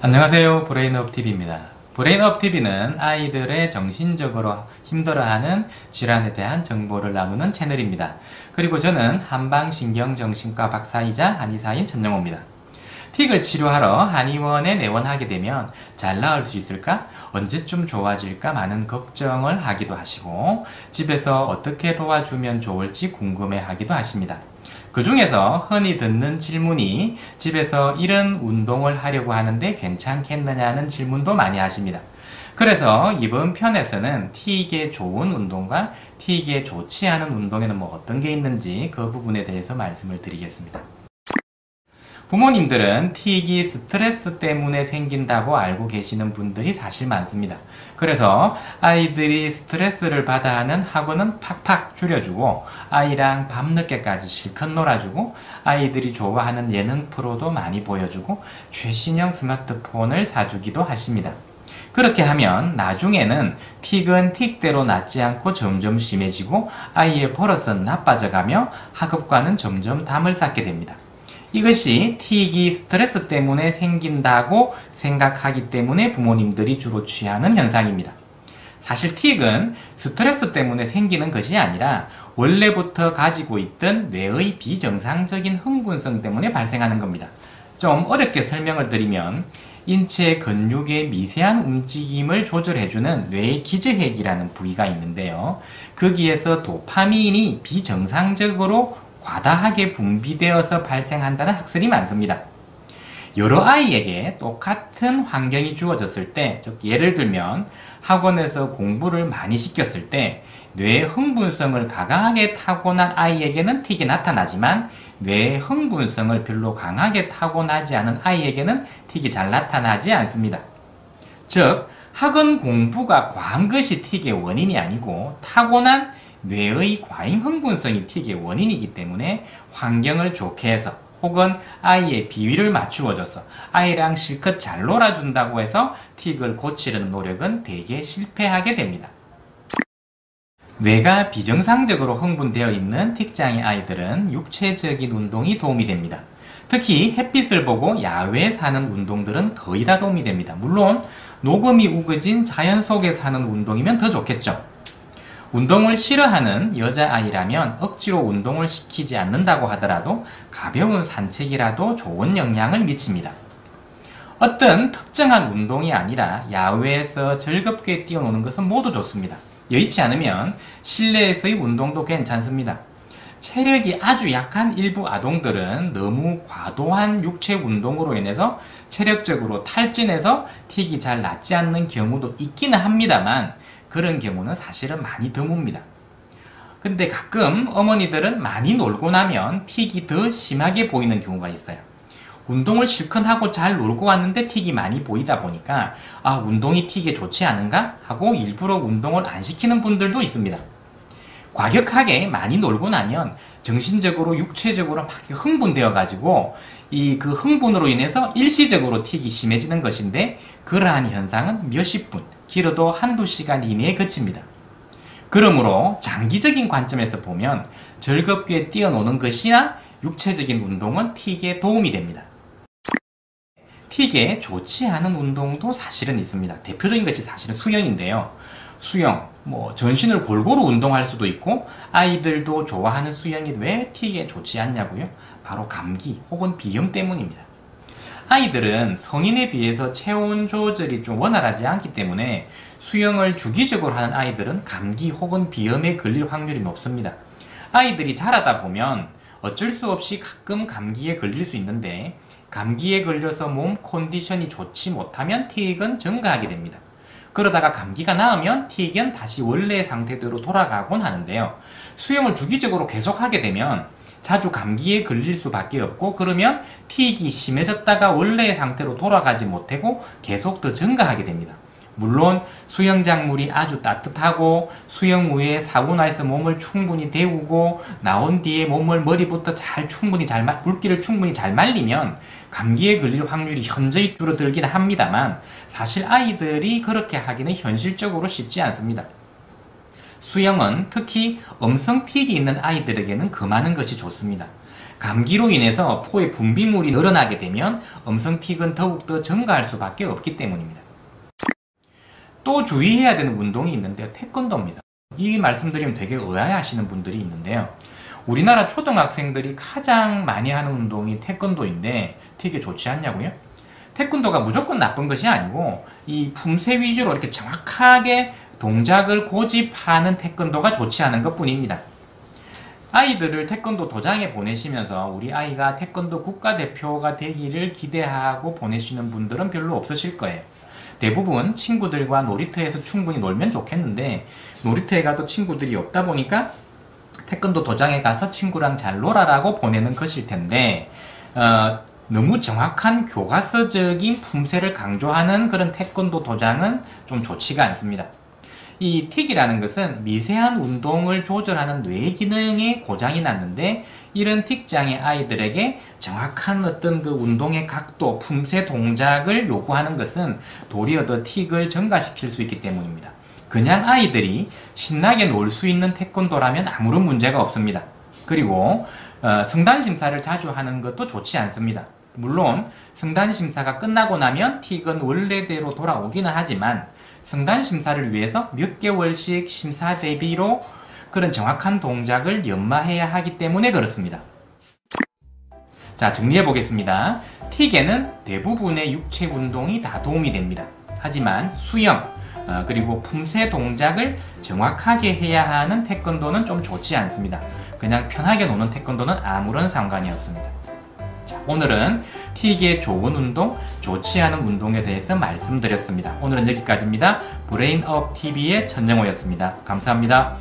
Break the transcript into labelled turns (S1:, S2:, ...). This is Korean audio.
S1: 안녕하세요. 브레인업TV입니다. 브레인업TV는 아이들의 정신적으로 힘들어하는 질환에 대한 정보를 나누는 채널입니다. 그리고 저는 한방신경정신과 박사이자 한의사인 전영호입니다. 틱을 치료하러 한의원에 내원하게 되면 잘 나을 수 있을까? 언제쯤 좋아질까? 많은 걱정을 하기도 하시고 집에서 어떻게 도와주면 좋을지 궁금해 하기도 하십니다. 그 중에서 흔히 듣는 질문이 집에서 이런 운동을 하려고 하는데 괜찮겠느냐는 질문도 많이 하십니다. 그래서 이번 편에서는 틱에 좋은 운동과 틱에 좋지 않은 운동에는 어떤 게 있는지 그 부분에 대해서 말씀을 드리겠습니다. 부모님들은 틱이 스트레스 때문에 생긴다고 알고 계시는 분들이 사실 많습니다. 그래서 아이들이 스트레스를 받아 하는 학원은 팍팍 줄여주고 아이랑 밤늦게까지 실컷 놀아주고 아이들이 좋아하는 예능 프로도 많이 보여주고 최신형 스마트폰을 사주기도 하십니다. 그렇게 하면 나중에는 틱은 틱대로 낫지 않고 점점 심해지고 아이의 버릇은 나빠져가며 학업과는 점점 담을 쌓게 됩니다. 이것이 틱이 스트레스 때문에 생긴다고 생각하기 때문에 부모님들이 주로 취하는 현상입니다. 사실 틱은 스트레스 때문에 생기는 것이 아니라 원래부터 가지고 있던 뇌의 비정상적인 흥분성 때문에 발생하는 겁니다. 좀 어렵게 설명을 드리면 인체 근육의 미세한 움직임을 조절해주는 뇌의 기저핵이라는 부위가 있는데요. 거기에서 도파민이 비정상적으로 과다하게 분비되어서 발생한다는 학설이 많습니다. 여러 아이에게 똑같은 환경이 주어졌을 때, 즉 예를 들면 학원에서 공부를 많이 시켰을 때 뇌의 흥분성을 강하게 타고난 아이에게는 틱이 나타나지만 뇌의 흥분성을 별로 강하게 타고나지 않은 아이에게는 틱이 잘 나타나지 않습니다. 즉 학원 공부가 과한 것이 틱의 원인이 아니고 타고난 뇌의 과잉 흥분성이 틱의 원인이기 때문에 환경을 좋게 해서 혹은 아이의 비위를 맞추어줘서 아이랑 실컷 잘 놀아준다고 해서 틱을 고치려는 노력은 대개 실패하게 됩니다. 뇌가 비정상적으로 흥분되어 있는 틱장애 아이들은 육체적인 운동이 도움이 됩니다. 특히 햇빛을 보고 야외에 사는 운동들은 거의 다 도움이 됩니다. 물론 녹음이 우거진 자연 속에 사는 운동이면 더 좋겠죠. 운동을 싫어하는 여자아이라면 억지로 운동을 시키지 않는다고 하더라도 가벼운 산책이라도 좋은 영향을 미칩니다. 어떤 특정한 운동이 아니라 야외에서 즐겁게 뛰어노는 것은 모두 좋습니다. 여의치 않으면 실내에서의 운동도 괜찮습니다. 체력이 아주 약한 일부 아동들은 너무 과도한 육체 운동으로 인해서 체력적으로 탈진해서 틱이 잘 낫지 않는 경우도 있기는 합니다만 그런 경우는 사실은 많이 드뭅니다. 근데 가끔 어머니들은 많이 놀고 나면 틱이 더 심하게 보이는 경우가 있어요. 운동을 실컷 하고 잘 놀고 왔는데 틱이 많이 보이다 보니까 운동이 틱에 좋지 않은가 하고 일부러 운동을 안 시키는 분들도 있습니다. 과격하게 많이 놀고 나면 정신적으로 육체적으로 막 흥분되어 가지고 그 흥분으로 인해서 일시적으로 틱이 심해지는 것인데 그러한 현상은 몇십 분, 길어도 한두 시간 이내에 그칩니다. 그러므로 장기적인 관점에서 보면 즐겁게 뛰어노는 것이나 육체적인 운동은 틱에 도움이 됩니다. 틱에 좋지 않은 운동도 사실은 있습니다. 대표적인 것이 사실은 수영인데요. 수영, 전신을 골고루 운동할 수도 있고 아이들도 좋아하는 수영이 왜 틱에 좋지 않냐고요? 바로 감기 혹은 비염 때문입니다. 아이들은 성인에 비해서 체온 조절이 좀 원활하지 않기 때문에 수영을 주기적으로 하는 아이들은 감기 혹은 비염에 걸릴 확률이 높습니다. 아이들이 자라다 보면 어쩔 수 없이 가끔 감기에 걸릴 수 있는데 감기에 걸려서 몸 컨디션이 좋지 못하면 틱은 증가하게 됩니다. 그러다가 감기가 나으면 틱은 다시 원래의 상태대로 돌아가곤 하는데요. 수영을 주기적으로 계속하게 되면 자주 감기에 걸릴 수밖에 없고 그러면 틱이 심해졌다가 원래의 상태로 돌아가지 못하고 계속 더 증가하게 됩니다. 물론 수영장물이 아주 따뜻하고 수영 후에 사우나에서 몸을 충분히 데우고 나온 뒤에 몸을 머리부터 물기를 충분히 잘 말리면 감기에 걸릴 확률이 현저히 줄어들긴 합니다만 사실 아이들이 그렇게 하기는 현실적으로 쉽지 않습니다. 수영은 특히 음성 틱이 있는 아이들에게는 금하는 것이 좋습니다. 감기로 인해서 포의 분비물이 늘어나게 되면 음성틱은 더욱더 증가할 수밖에 없기 때문입니다. 또 주의해야 되는 운동이 있는데요. 태권도입니다. 이 말씀드리면 되게 의아해하시는 분들이 있는데요. 우리나라 초등학생들이 가장 많이 하는 운동이 태권도인데 틱에 좋지 않냐고요? 태권도가 무조건 나쁜 것이 아니고 이 품새 위주로 이렇게 정확하게 동작을 고집하는 태권도가 좋지 않은 것 뿐입니다. 아이들을 태권도 도장에 보내시면서 우리 아이가 태권도 국가대표가 되기를 기대하고 보내시는 분들은 별로 없으실 거예요. 대부분 친구들과 놀이터에서 충분히 놀면 좋겠는데 놀이터에 가도 친구들이 없다 보니까 태권도 도장에 가서 친구랑 잘 놀아라고 보내는 것일 텐데 너무 정확한 교과서적인 품새를 강조하는 그런 태권도 도장은 좀 좋지가 않습니다. 이 틱이라는 것은 미세한 운동을 조절하는 뇌 기능에 고장이 났는데 이런 틱장애 아이들에게 정확한 어떤 그 운동의 각도, 품새 동작을 요구하는 것은 도리어 더 틱을 증가시킬 수 있기 때문입니다. 그냥 아이들이 신나게 놀 수 있는 태권도라면 아무런 문제가 없습니다. 그리고 성단 심사를 자주 하는 것도 좋지 않습니다. 물론 성단 심사가 끝나고 나면 틱은 원래대로 돌아오기는 하지만 성단 심사를 위해서 몇 개월씩 심사 대비로 그런 정확한 동작을 연마해야 하기 때문에 그렇습니다. 자, 정리해 보겠습니다. 틱에는 대부분의 육체 운동이 다 도움이 됩니다. 하지만 수영, 그리고 품새 동작을 정확하게 해야 하는 태권도는 좀 좋지 않습니다. 그냥 편하게 노는 태권도는 아무런 상관이 없습니다. 자, 오늘은 틱의 좋은 운동, 좋지 않은 운동에 대해서 말씀드렸습니다. 오늘은 여기까지입니다. 브레인업 TV의 전영호였습니다. 감사합니다.